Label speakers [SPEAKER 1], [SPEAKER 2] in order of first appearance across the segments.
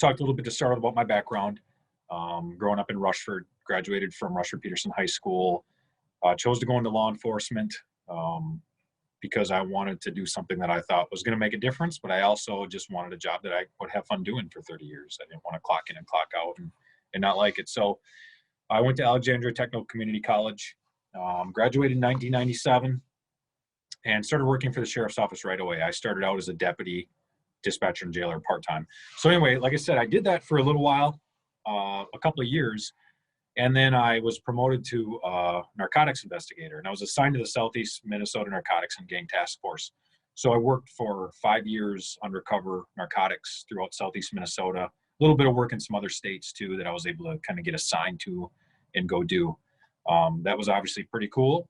[SPEAKER 1] talked a little bit to start about my background. Growing up in Rushford, graduated from Rushford Peterson High School, chose to go into law enforcement because I wanted to do something that I thought was going to make a difference, but I also just wanted a job that I would have fun doing for 30 years. I didn't want to clock in and clock out and not like it. So I went to Alexandria Technical Community College, graduated in 1997, and started working for the sheriff's office right away. I started out as a deputy dispatcher and jailer part-time. So anyway, like I said, I did that for a little while, a couple of years, and then I was promoted to narcotics investigator, and I was assigned to the Southeast Minnesota Narcotics and Gang Task Force. So I worked for 5 years undercover narcotics throughout Southeast Minnesota, a little bit of work in some other states too that I was able to kind of get assigned to and go do. That was obviously pretty cool.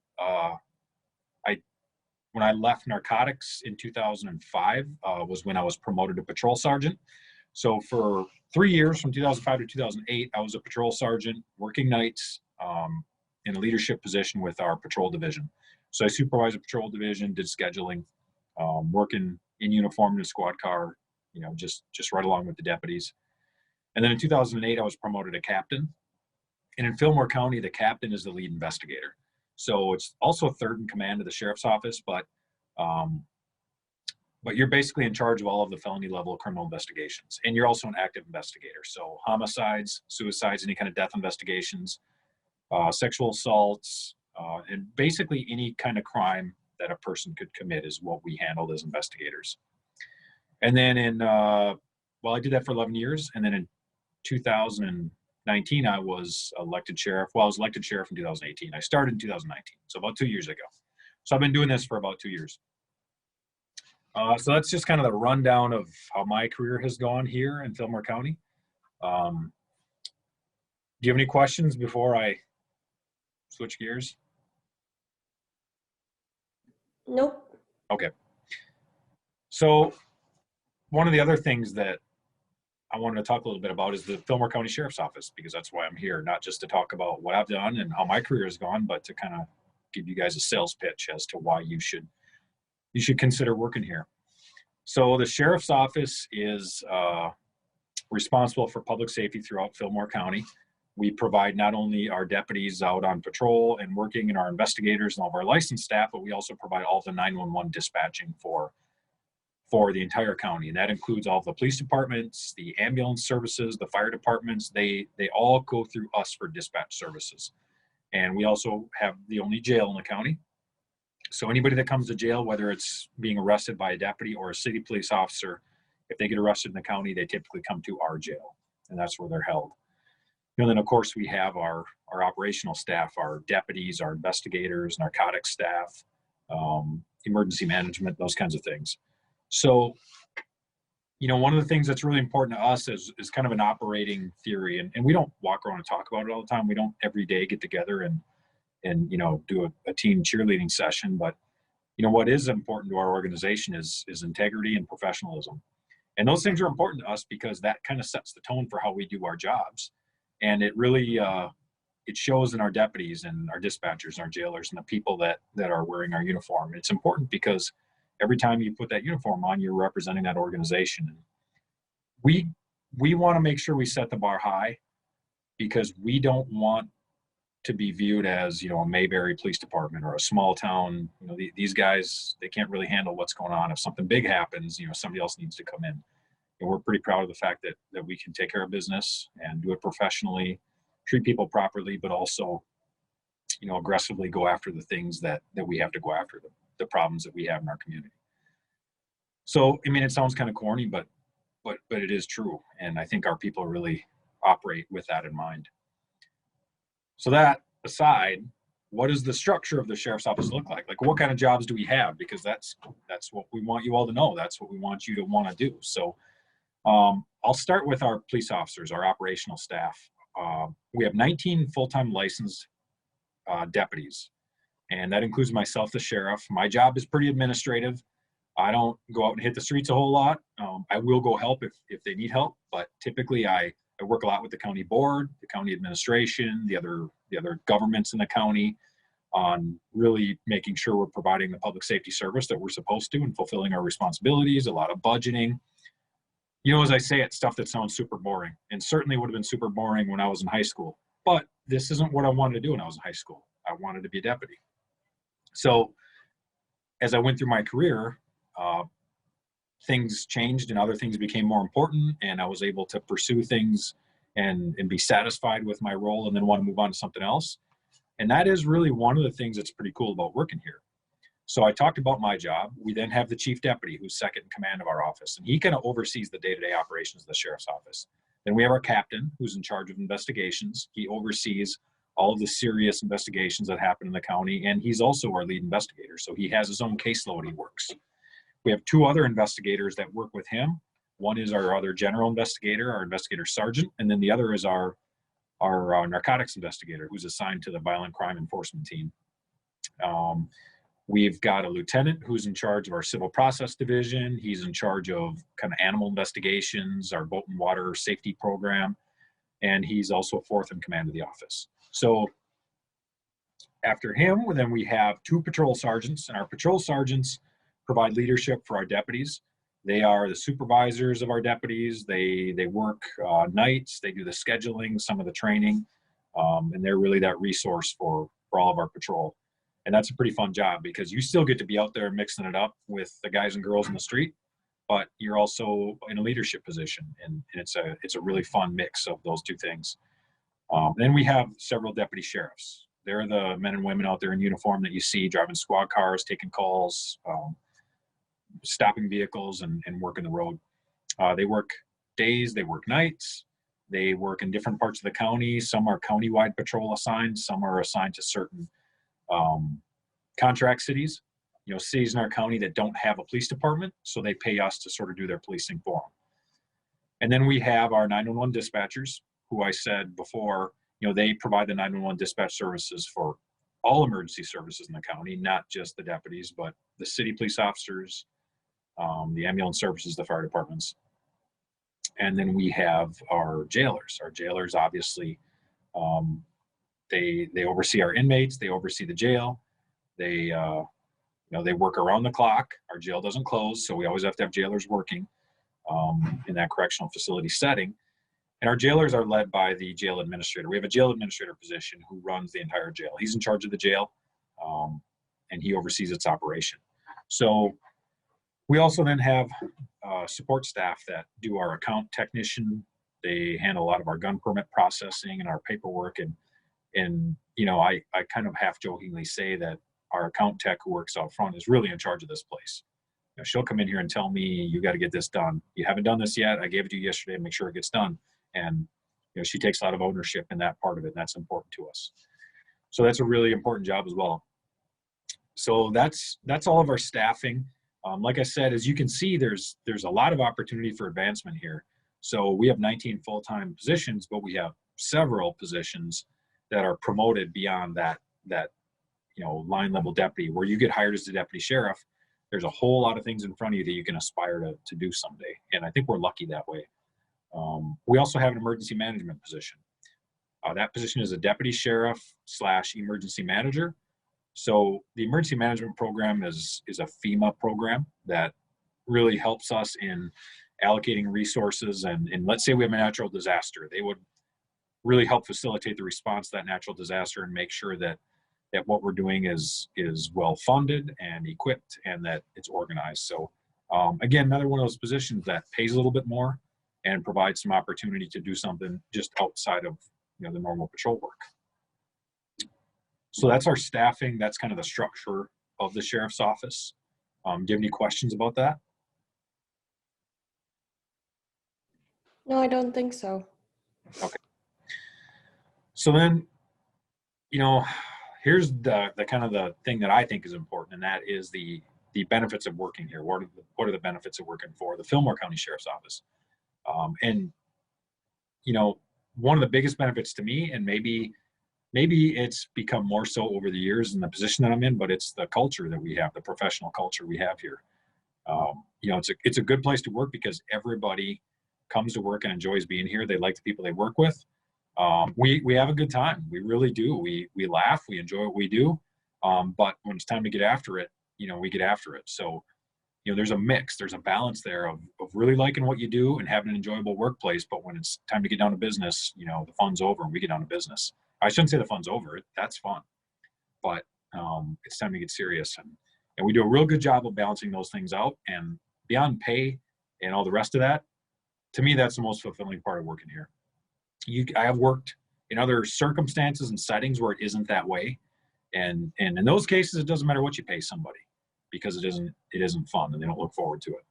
[SPEAKER 1] When I left narcotics in 2005 was when I was promoted to patrol sergeant. So for 3 years, from 2005 to 2008, I was a patrol sergeant working nights in a leadership position with our patrol division. So I supervised a patrol division, did scheduling, working in uniform in a squad car, just right along with the deputies. And then in 2008, I was promoted to captain. And in Fillmore County, the captain is the lead investigator. So it's also third in command of the sheriff's office, but you're basically in charge of all of the felony level criminal investigations. And you're also an active investigator. So homicides, suicides, any kind of death investigations, sexual assaults, and basically any kind of crime that a person could commit is what we handled as investigators. And then I did that for 11 years. And then in 2019, I was elected sheriff. Well, I was elected sheriff in 2018. I started in 2019, so about 2 years ago. So I've been doing this for about 2 years. So that's just kind of the rundown of how my career has gone here in Fillmore County. Do you have any questions before I switch gears?
[SPEAKER 2] Nope.
[SPEAKER 1] Okay. So one of the other things that I wanted to talk a little bit about is the Fillmore County Sheriff's Office, because that's why I'm here, not just to talk about what I've done and how my career has gone, but to kind of give you guys a sales pitch as to why you should consider working here. So the Sheriff's Office is responsible for public safety throughout Fillmore County. We provide not only our deputies out on patrol and working and our investigators and all of our licensed staff, but we also provide all the 911 dispatching for the entire county. And that includes all of the police departments, the ambulance services, the fire departments. They all go through us for dispatch services. And we also have the only jail in the county. So anybody that comes to jail, whether it's being arrested by a deputy or a city police officer, if they get arrested in the county, they typically come to our jail, and that's where they're held. And then, of course, we have our operational staff, our deputies, our investigators, narcotics staff, emergency management, those kinds of things. So, one of the things that's really important to us is kind of an operating theory, and we don't walk around and talk about it all the time. We don't every day get together and do a team cheerleading session. But, what is important to our organization is integrity and professionalism. And those things are important to us because that kind of sets the tone for how we do our jobs. And it really, it shows in our deputies and our dispatchers and our jailers and the people that are wearing our uniform. It's important because every time you put that uniform on, you're representing that organization. And we want to make sure we set the bar high, because we don't want to be viewed as, a Mayberry Police Department or a small town. These guys, they can't really handle what's going on. If something big happens, somebody else needs to come in. And we're pretty proud of the fact that we can take care of business and do it professionally, treat people properly, but also, aggressively go after the things that we have to go after, the problems that we have in our community. So, it sounds kind of corny, but it is true. And I think our people really operate with that in mind. So that aside, what does the structure of the sheriff's office look like? Like, what kind of jobs do we have? Because that's what we want you all to know. That's what we want you to want to do. So I'll start with our police officers, our operational staff. We have 19 full-time licensed deputies, and that includes myself, the sheriff. My job is pretty administrative. I don't go out and hit the streets a whole lot. I will go help if they need help, but typically I work a lot with the county board, the county administration, the other governments in the county, on really making sure we're providing the public safety service that we're supposed to and fulfilling our responsibilities, a lot of budgeting. You know, as I say it, stuff that sounds super boring, and certainly would have been super boring when I was in high school. But this isn't what I wanted to do when I was in high school. I wanted to be a deputy. So as I went through my career, uh, things changed and other things became more important, and I was able to pursue things and be satisfied with my role and then want to move on to something else. And that is really one of the things that's pretty cool about working here. So I talked about my job. We then have the chief deputy, who's second in command of our office, and he kind of oversees the day-to-day operations of the sheriff's office. Then we have our captain, who's in charge of investigations. He oversees all of the serious investigations that happen in the county, and he's also our lead investigator. So he has his own caseload he works. We have two other investigators that work with him. One is our other general investigator, our investigator sergeant, and then the other is our narcotics investigator, who's assigned to the violent crime enforcement team. We've got a lieutenant who's in charge of our civil process division. He's in charge of kind of animal investigations, our boat and water safety program, and he's also fourth in command of the office. So after him, then we have two patrol sergeants, and our patrol sergeants provide leadership for our deputies. They are the supervisors of our deputies. They work nights. They do the scheduling, some of the training, and they're really that resource for all of our patrol. And that's a pretty fun job because you still get to be out there mixing it up with the guys and girls in the street, but you're also in a leadership position, and it's a really fun mix of those two things. Then we have several deputy sheriffs. They're the men and women out there in uniform that you see driving squad cars, taking calls, stopping vehicles, and working the road. They work days, they work nights, they work in different parts of the county. Some are countywide patrol assigned, some are assigned to certain contract cities, cities in our county that don't have a police department, so they pay us to sort of do their policing for them. And then we have our 911 dispatchers, who I said before, they provide the 911 dispatch services for all emergency services in the county, not just the deputies, but the city police officers, the ambulance services, the fire departments. And then we have our jailers. Our jailers, obviously, they oversee our inmates. They oversee the jail. They work around the clock. Our jail doesn't close, so we always have to have jailers working in that correctional facility setting. And our jailers are led by the jail administrator. We have a jail administrator position who runs the entire jail. He's in charge of the jail, and he oversees its operation. So we also then have support staff that do our account technician. They handle a lot of our gun permit processing and our paperwork. And I kind of half jokingly say that our account tech who works out front is really in charge of this place. She'll come in here and tell me, you got to get this done. You haven't done this yet. I gave it to you yesterday. Make sure it gets done. And she takes a lot of ownership in that part of it, and that's important to us. So that's a really important job as well. So that's all of our staffing. Like I said, as you can see, there's a lot of opportunity for advancement here. So we have 19 full-time positions, but we have several positions that are promoted beyond that line level deputy. Where you get hired as the deputy sheriff, there's a whole lot of things in front of you that you can aspire to do someday. And I think we're lucky that way. We also have an emergency management position. That position is a deputy sheriff / emergency manager. So the emergency management program is a FEMA program that really helps us in allocating resources. And let's say we have a natural disaster, they would really help facilitate the response to that natural disaster and make sure that what we're doing is well funded and equipped and that it's organized. So again, another one of those positions that pays a little bit more and provides some opportunity to do something just outside of the normal patrol work. So that's our staffing. That's kind of the structure of the sheriff's office. Do you have any questions about that?
[SPEAKER 2] No, I don't think so.
[SPEAKER 1] Okay. So then, here's the kind of the thing that I think is important, and that is the benefits of working here. What are the benefits of working for the Fillmore County Sheriff's Office? And one of the biggest benefits to me, and maybe it's become more so over the years in the position that I'm in, but it's the culture that we have, the professional culture we have here. It's a good place to work because everybody comes to work and enjoys being here. They like the people they work with. We have a good time. We really do. We laugh. We enjoy what we do. But when it's time to get after it, we get after it. So there's a mix, there's a balance there of really liking what you do and having an enjoyable workplace. But when it's time to get down to business, the fun's over and we get down to business. I shouldn't say the fun's over. That's fun, but it's time to get serious. And we do a real good job of balancing those things out. And beyond pay and all the rest of that, to me, that's the most fulfilling part of working here. I have worked in other circumstances and settings where it isn't that way. And in those cases, it doesn't matter what you pay somebody, because it isn't fun and they don't look forward to it.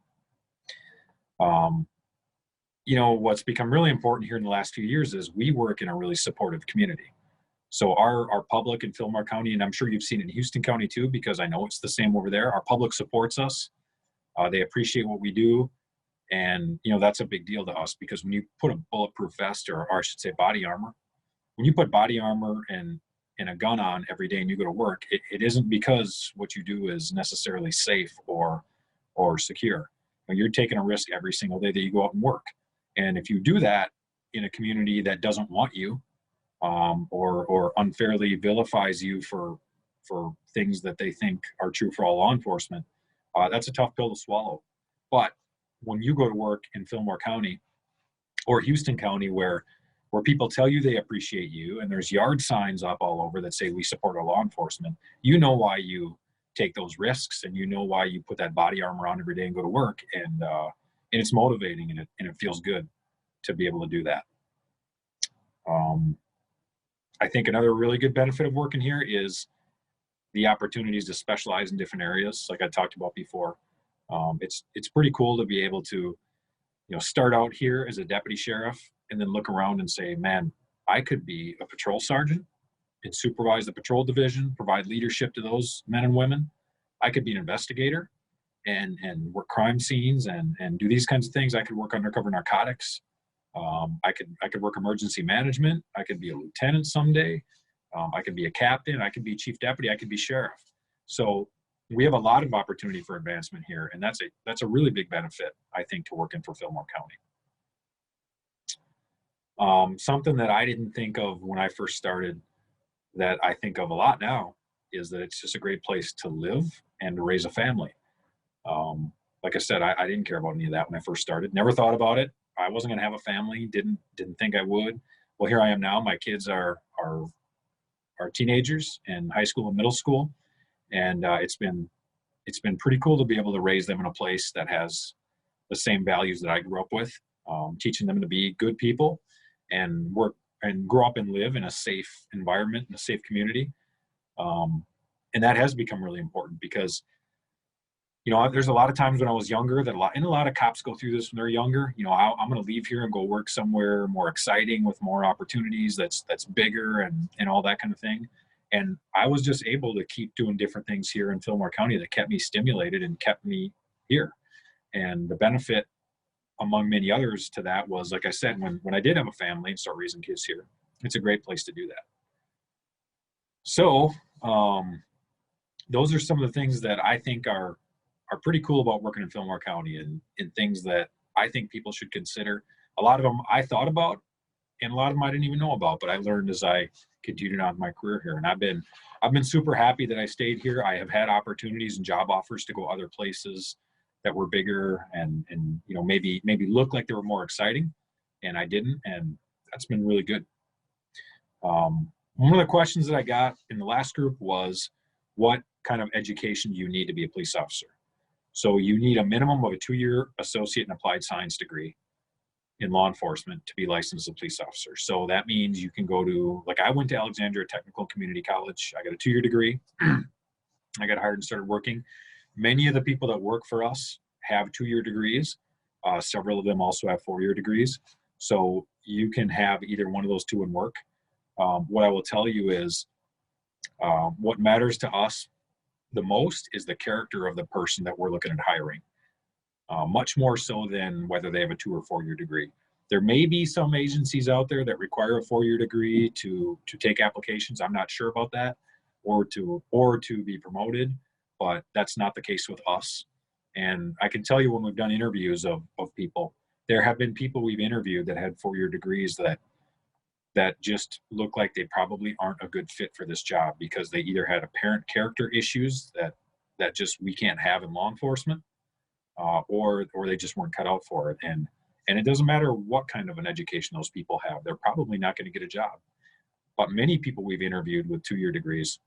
[SPEAKER 1] What's become really important here in the last few years is we work in a really supportive community. So our public in Fillmore County, and I'm sure you've seen it in Houston County too, because I know it's the same over there. Our public supports us. They appreciate what we do. And, that's a big deal to us, because when you put a bulletproof vest, or I should say body armor, when you put body armor and a gun on every day and you go to work, it isn't because what you do is necessarily safe or secure. You're taking a risk every single day that you go out and work. And if you do that in a community that doesn't want you, or unfairly vilifies you for things that they think are true for all law enforcement, that's a tough pill to swallow. But when you go to work in Fillmore County or Houston County, where people tell you they appreciate you, and there's yard signs up all over that say we support our law enforcement, you know why you take those risks, and you know why you put that body armor on every day and go to work, and it's motivating, and it feels good to be able to do that. I think another really good benefit of working here is the opportunities to specialize in different areas, like I talked about before. It's pretty cool to be able to, start out here as a deputy sheriff and then look around and say, man, I could be a patrol sergeant and supervise the patrol division, provide leadership to those men and women. I could be an investigator and work crime scenes and do these kinds of things. I could work undercover narcotics. I could work emergency management. I could be a lieutenant someday. I could be a captain. I could be chief deputy. I could be sheriff. So we have a lot of opportunity for advancement here, and that's a really big benefit, I think, to working for Fillmore County. Something that I didn't think of when I first started, that I think of a lot now, is that it's just a great place to live and to raise a family. Like I said, I didn't care about any of that when I first started. Never thought about it. I wasn't going to have a family. Didn't think I would. Well, here I am now. My kids are teenagers in high school and middle school, and it's been pretty cool to be able to raise them in a place that has the same values that I grew up with, teaching them to be good people and work and grow up and live in a safe environment, in a safe community. And that has become really important, because there's a lot of times when I was younger that a lot of cops go through this when they're younger. I'm going to leave here and go work somewhere more exciting with more opportunities, that's bigger and all that kind of thing. And I was just able to keep doing different things here in Fillmore County that kept me stimulated and kept me here. And the benefit, among many others, to that was, like I said, when I did have a family and start raising kids here, it's a great place to do that. So those are some of the things that I think are pretty cool about working in Fillmore County, and things that I think people should consider. A lot of them I thought about, and a lot of them I didn't even know about, but I learned as I continued on my career here. And I've been super happy that I stayed here. I have had opportunities and job offers to go other places that were bigger and maybe look like they were more exciting, and I didn't, and that's been really good. One of the questions that I got in the last group was, what kind of education do you need to be a police officer? So you need a minimum of a 2-year associate in applied science degree in law enforcement to be licensed as a police officer. So that means you can go to, like, I went to Alexandria Technical Community College. I got a 2-year degree. I got hired and started working. Many of the people that work for us have 2-year degrees. Several of them also have 4-year degrees. So you can have either one of those two and work. What I will tell you is, what matters to us the most is the character of the person that we're looking at hiring, much more so than whether they have a 2 or 4-year degree. There may be some agencies out there that require a 4-year degree to take applications. I'm not sure about that, or to be promoted, but that's not the case with us. And I can tell you, when we've done interviews of people, there have been people we've interviewed that had 4-year degrees that just look like they probably aren't a good fit for this job, because they either had apparent character issues that just we can't have in law enforcement, or they just weren't cut out for it. And it doesn't matter what kind of an education those people have, they're probably not going to get a job. But many people we've interviewed with 2-year degrees,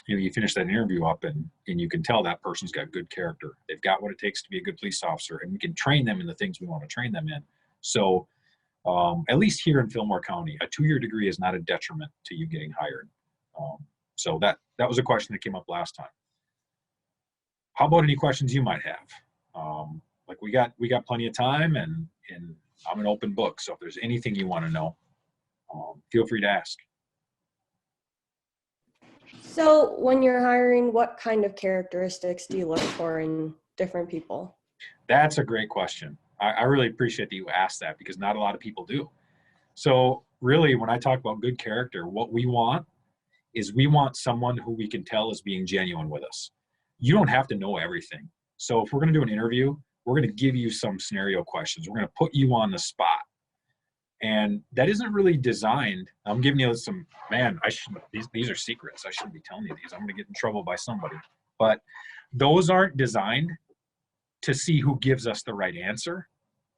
[SPEAKER 1] you finish that interview up and you can tell that person's got good character. They've got what it takes to be a good police officer, and we can train them in the things we want to train them in. So at least here in Fillmore County, a 2-year degree is not a detriment to you getting hired. So that was a question that came up last time. How about any questions you might have? Like we got plenty of time, and I'm an open book. So if there's anything you want to know, feel free to ask.
[SPEAKER 2] So when you're hiring, what kind of characteristics do you look for in different people?
[SPEAKER 1] That's a great question. I really appreciate that you asked that, because not a lot of people do. So really, when I talk about good character, what we want is we want someone who we can tell is being genuine with us. You don't have to know everything. So if we're going to do an interview, we're going to give you some scenario questions. We're going to put you on the spot. And that isn't really designed. I'm giving you some, man, these are secrets. I shouldn't be telling you these. I'm going to get in trouble by somebody. But those aren't designed to see who gives us the right answer.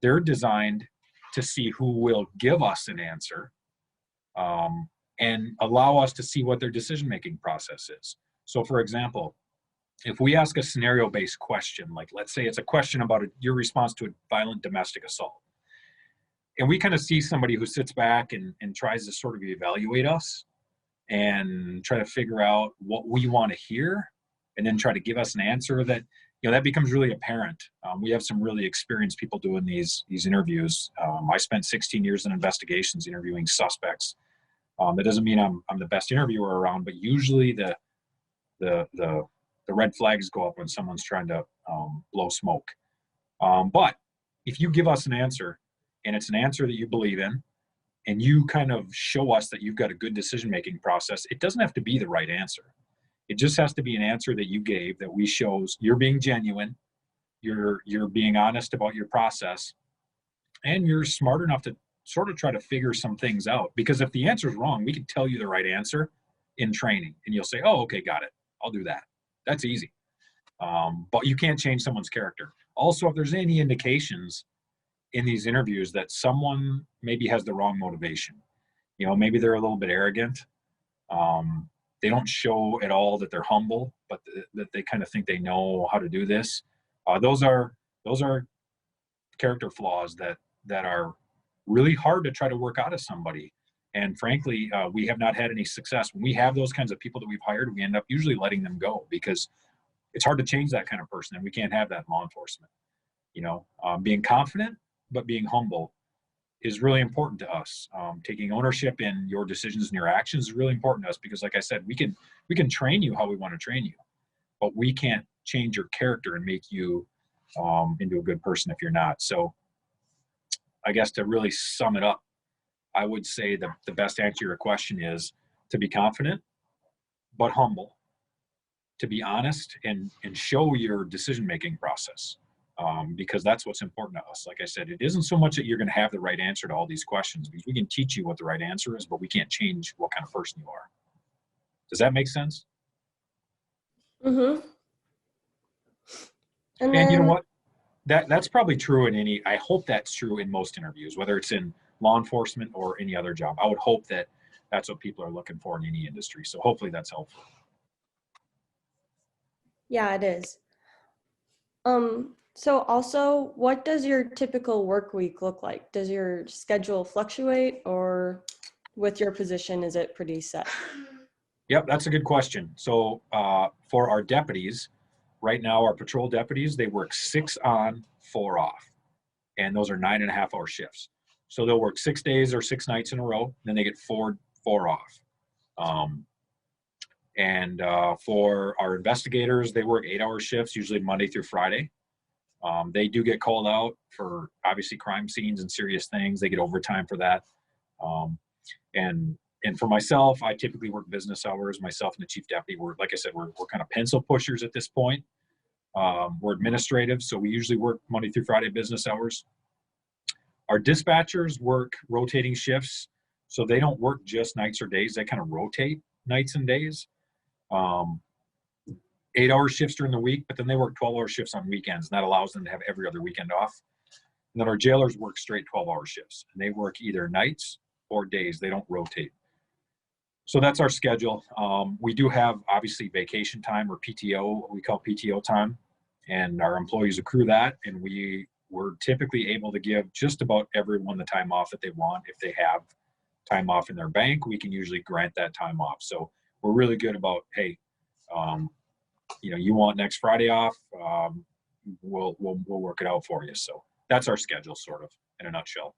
[SPEAKER 1] They're designed to see who will give us an answer, and allow us to see what their decision-making process is. So for example, if we ask a scenario-based question, like let's say it's a question about your response to a violent domestic assault, and we kind of see somebody who sits back and tries to sort of evaluate us and try to figure out what we want to hear, and then try to give us an answer that, that becomes really apparent. We have some really experienced people doing these interviews. I spent 16 years in investigations interviewing suspects. That doesn't mean I'm the best interviewer around, but usually the red flags go up when someone's trying to blow smoke. But if you give us an answer, and it's an answer that you believe in, and you kind of show us that you've got a good decision-making process, it doesn't have to be the right answer. It just has to be an answer that you gave that we shows you're being genuine, you're being honest about your process, and you're smart enough to sort of try to figure some things out. Because if the answer is wrong, we can tell you the right answer in training, and you'll say, oh, okay, got it. I'll do that. That's easy. But you can't change someone's character. Also, if there's any indications in these interviews that someone maybe has the wrong motivation, maybe they're a little bit arrogant. They don't show at all that they're humble, but that they kind of think they know how to do this. Those are character flaws that are really hard to try to work out of somebody. And frankly, we have not had any success. When we have those kinds of people that we've hired, we end up usually letting them go, because it's hard to change that kind of person, and we can't have that in law enforcement. Being confident but being humble is really important to us. Taking ownership in your decisions and your actions is really important to us, because like I said, we can train you how we want to train you, but we can't change your character and make you into a good person if you're not. So I guess to really sum it up, I would say the best answer to your question is to be confident but humble, to be honest and show your decision-making process. Because that's what's important to us. Like I said, it isn't so much that you're going to have the right answer to all these questions, because we can teach you what the right answer is, but we can't change what kind of person you are. Does that make sense?
[SPEAKER 2] Mm-hmm.
[SPEAKER 1] And you know what? That's probably true I hope that's true in most interviews, whether it's in law enforcement or any other job. I would hope that that's what people are looking for in any industry. So hopefully that's helpful.
[SPEAKER 2] Yeah, it is. So also, what does your typical work week look like? Does your schedule fluctuate, or with your position, is it pretty set?
[SPEAKER 1] Yep, that's a good question. So for our deputies, right now, our patrol deputies, they work 6 on, 4 off. And those are 9.5-hour shifts. So they'll work 6 days or 6 nights in a row, then they get 4 off. For our investigators, they work 8-hour shifts, usually Monday through Friday. They do get called out for obviously crime scenes and serious things. They get overtime for that. And for myself, I typically work business hours. Myself and the chief deputy, like I said, we're kind of pencil pushers at this point. We're administrative, so we usually work Monday through Friday business hours. Our dispatchers work rotating shifts, so they don't work just nights or days. They kind of rotate nights and days. 8-hour shifts during the week, but then they work 12-hour shifts on weekends, and that allows them to have every other weekend off. And then our jailers work straight 12-hour shifts, and they work either nights or days. They don't rotate. So that's our schedule. We do have obviously vacation time, or PTO, what we call PTO time, and our employees accrue that, and we're typically able to give just about everyone the time off that they want. If they have time off in their bank, we can usually grant that time off. So we're really good about, hey, you want next Friday off, we'll work it out for you. So that's our schedule, sort of, in a nutshell.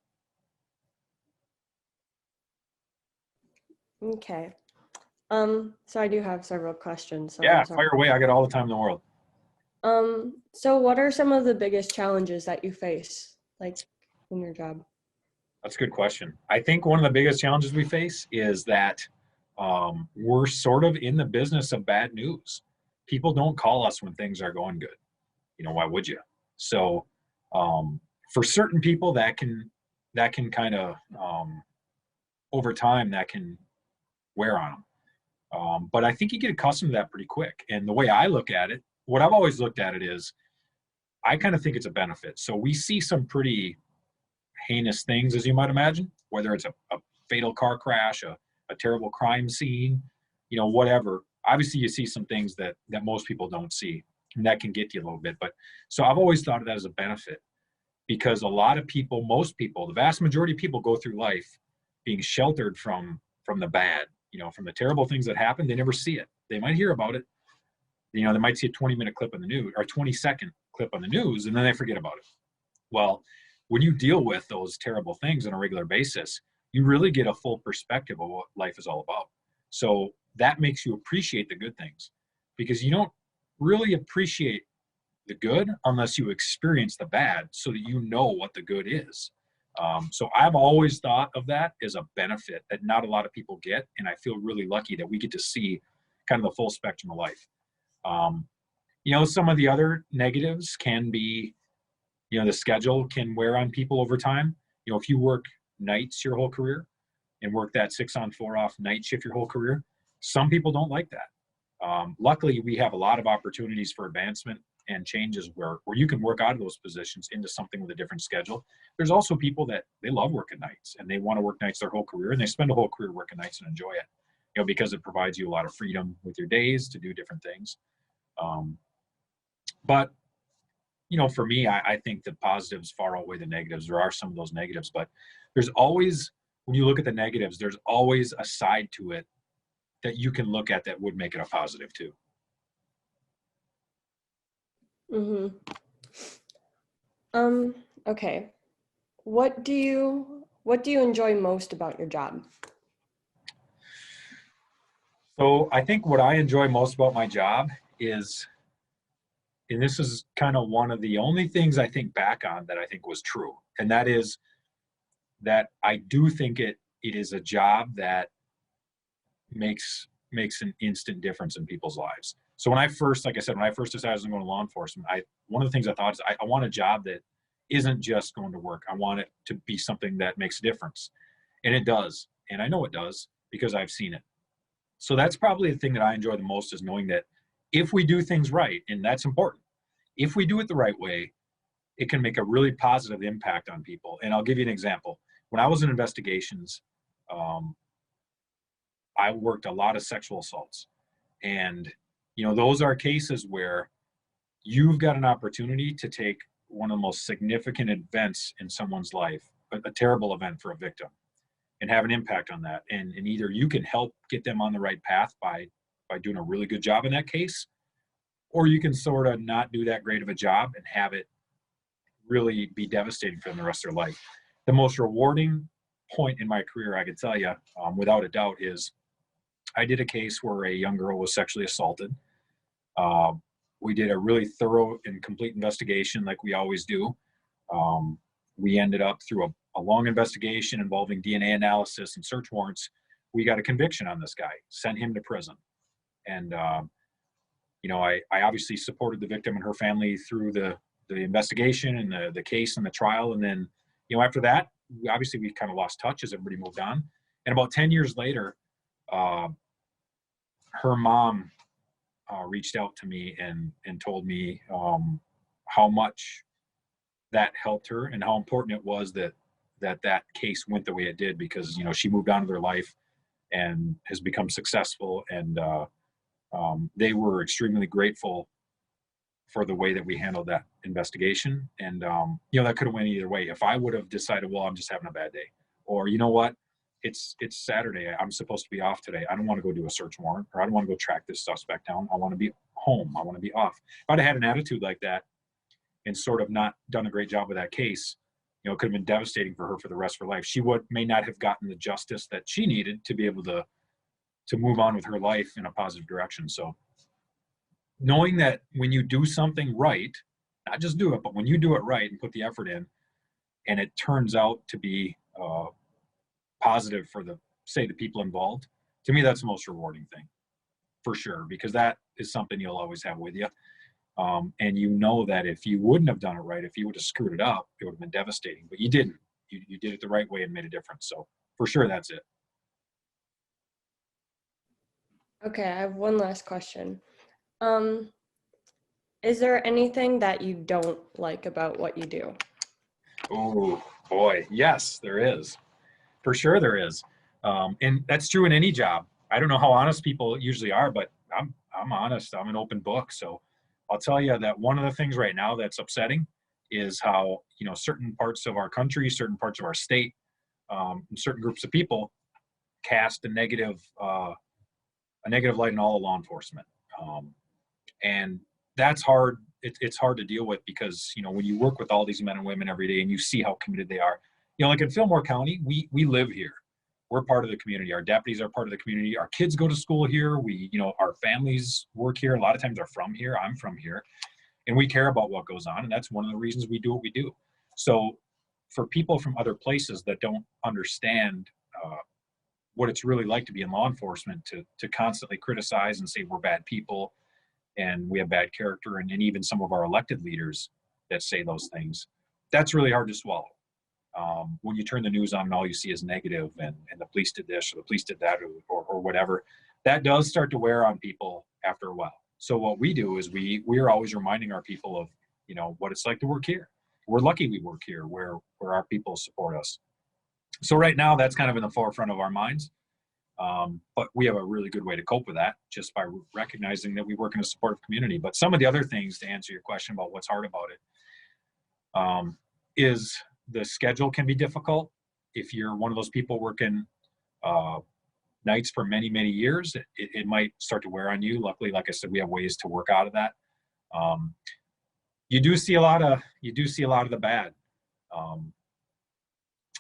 [SPEAKER 2] Okay. So I do have several questions. So
[SPEAKER 1] Yeah, fire away. I got all the time in the world.
[SPEAKER 2] So what are some of the biggest challenges that you face, like, in your job?
[SPEAKER 1] That's a good question. I think one of the biggest challenges we face is that we're sort of in the business of bad news. People don't call us when things are going good. Why would you? So for certain people, that can kind of over time, that can wear on them. But I think you get accustomed to that pretty quick. And the way I look at it, what I've always looked at it is, I kind of think it's a benefit. So we see some pretty heinous things, as you might imagine, whether it's a fatal car crash, a terrible crime scene, whatever. Obviously, you see some things that most people don't see, and that can get to you a little bit. But so I've always thought of that as a benefit, because a lot of people, most people, the vast majority of people go through life being sheltered from the bad, from the terrible things that happen. They never see it. They might hear about it. They might see a 20-minute clip on the news, or 20-second clip on the news, and then they forget about it. Well, when you deal with those terrible things on a regular basis, you really get a full perspective of what life is all about. So that makes you appreciate the good things, because you don't really appreciate the good unless you experience the bad, so that you know what the good is. So I've always thought of that as a benefit that not a lot of people get, and I feel really lucky that we get to see kind of the full spectrum of life. Some of the other negatives can be, the schedule can wear on people over time. If you work nights your whole career and work that 6-on-4-off night shift your whole career, some people don't like that. Luckily, we have a lot of opportunities for advancement and changes where you can work out of those positions into something with a different schedule. There's also people that they love working nights, and they want to work nights their whole career, and they spend a whole career working nights and enjoy it, because it provides you a lot of freedom with your days to do different things. But for me, I think the positives far outweigh the negatives. There are some of those negatives, but there's always, when you look at the negatives, there's always a side to it that you can look at that would make it a positive too.
[SPEAKER 2] Mm-hmm. Okay. What do you enjoy most about your job?
[SPEAKER 1] So I think what I enjoy most about my job is, and this is kind of one of the only things I think back on that I think was true, and that is that I do think it is a job that makes an instant difference in people's lives. So when I first, like I said, when I first decided I was going to law enforcement, one of the things I thought is I want a job that isn't just going to work. I want it to be something that makes a difference. And it does. And I know it does because I've seen it. So that's probably the thing that I enjoy the most, is knowing that if we do things right, and that's important, if we do it the right way, it can make a really positive impact on people. And I'll give you an example. When I was in investigations, I worked a lot of sexual assaults. And, those are cases where you've got an opportunity to take one of the most significant events in someone's life, a terrible event for a victim, and have an impact on that. And either you can help get them on the right path by doing a really good job in that case, or you can sort of not do that great of a job and have it really be devastating for them the rest of their life. The most rewarding point in my career, I could tell you, without a doubt, is I did a case where a young girl was sexually assaulted. We did a really thorough and complete investigation, like we always do. We ended up, through a long investigation involving DNA analysis and search warrants, we got a conviction on this guy, sent him to prison. And, I obviously supported the victim and her family through the investigation and the case and the trial. And then, after that, we kind of lost touch as everybody moved on. And about 10 years later, her mom reached out to me and told me how much that helped her and how important it was that case went the way it did, because she moved on with her life and has become successful, and they were extremely grateful for the way that we handled that investigation. And that could have went either way. If I would have decided, well, I'm just having a bad day, or you know what, it's Saturday, I'm supposed to be off today, I don't want to go do a search warrant, or I don't want to go track this suspect down, I want to be home, I want to be off. If I'd have had an attitude like that and sort of not done a great job with that case, it could have been devastating for her for the rest of her life. She may not have gotten the justice that she needed to be able to move on with her life in a positive direction. So knowing that when you do something right, not just do it, but when you do it right and put the effort in, and it turns out to be positive for the people involved, to me, that's the most rewarding thing, for sure, because that is something you'll always have with you. And that if you wouldn't have done it right, if you would have screwed it up, it would have been devastating, but you didn't. You did it the right way and made a difference. So for sure, that's it.
[SPEAKER 2] Okay, I have one last question. Is there anything that you don't like about what you do?
[SPEAKER 1] Oh boy, yes, there is. For sure there is. And that's true in any job. I don't know how honest people usually are, but I'm honest. I'm an open book. So I'll tell you that one of the things right now that's upsetting is how, certain parts of our country, certain parts of our state, certain groups of people cast a negative light on all of law enforcement. And that's hard. It's hard to deal with because, when you work with all these men and women every day and you see how committed they are, like in Fillmore County, we live here. We're part of the community. Our deputies are part of the community. Our kids go to school here. Our families work here. A lot of times they're from here. I'm from here. And we care about what goes on. And that's one of the reasons we do what we do. So for people from other places that don't understand what it's really like to be in law enforcement, to constantly criticize and say we're bad people and we have bad character, and even some of our elected leaders that say those things, that's really hard to swallow. When you turn the news on and all you see is negative and the police did this or the police did that or whatever, that does start to wear on people after a while. So what we do is we're always reminding our people of, what it's like to work here. We're lucky we work here where our people support us. So right now that's kind of in the forefront of our minds. But we have a really good way to cope with that just by recognizing that we work in a supportive community. But some of the other things, to answer your question about what's hard about it, is the schedule can be difficult. If you're one of those people working nights for many, many years, it might start to wear on you. Luckily, like I said, we have ways to work out of that. You do see a lot of the bad,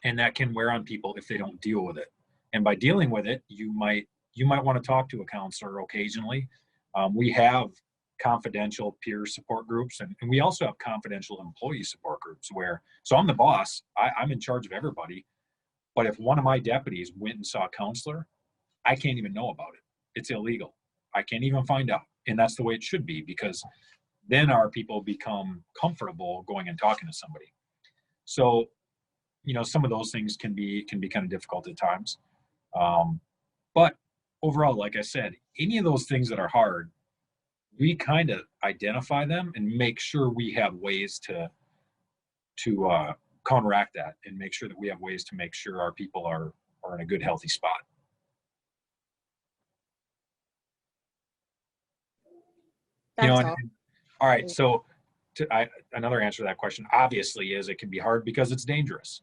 [SPEAKER 1] and that can wear on people if they don't deal with it. And by dealing with it, you might want to talk to a counselor occasionally. We have confidential peer support groups, and we also have confidential employee support groups so I'm the boss, I'm in charge of everybody, but if one of my deputies went and saw a counselor, I can't even know about it. It's illegal. I can't even find out. And that's the way it should be, because then our people become comfortable going and talking to somebody. So, some of those things can be kind of difficult at times. But overall, like I said, any of those things that are hard, we kind of identify them and make sure we have ways to counteract that, and make sure that we have ways to make sure our people are in a good, healthy spot.
[SPEAKER 2] That's all.
[SPEAKER 1] All right. So another answer to that question, obviously, is it can be hard because it's dangerous.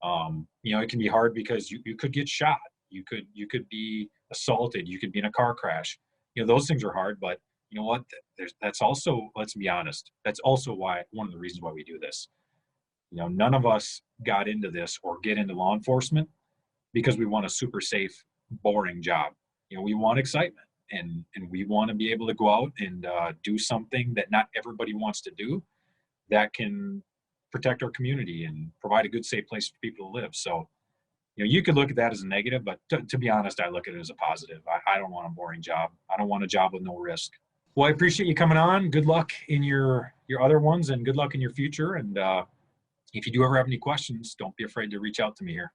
[SPEAKER 1] It can be hard because you could get shot. You could be assaulted. You could be in a car crash. Those things are hard, but you know what? That's also, let's be honest, that's also one of the reasons why we do this. None of us got into this or get into law enforcement because we want a super safe, boring job. We want excitement, and we want to be able to go out and do something that not everybody wants to do, that can protect our community and provide a good, safe place for people to live. So, you could look at that as a negative, but to be honest, I look at it as a positive. I don't want a boring job. I don't want a job with no risk. Well, I appreciate you coming on. Good luck in your other ones, and good luck in your future. And if you do ever have any questions, don't be afraid to reach out to me here.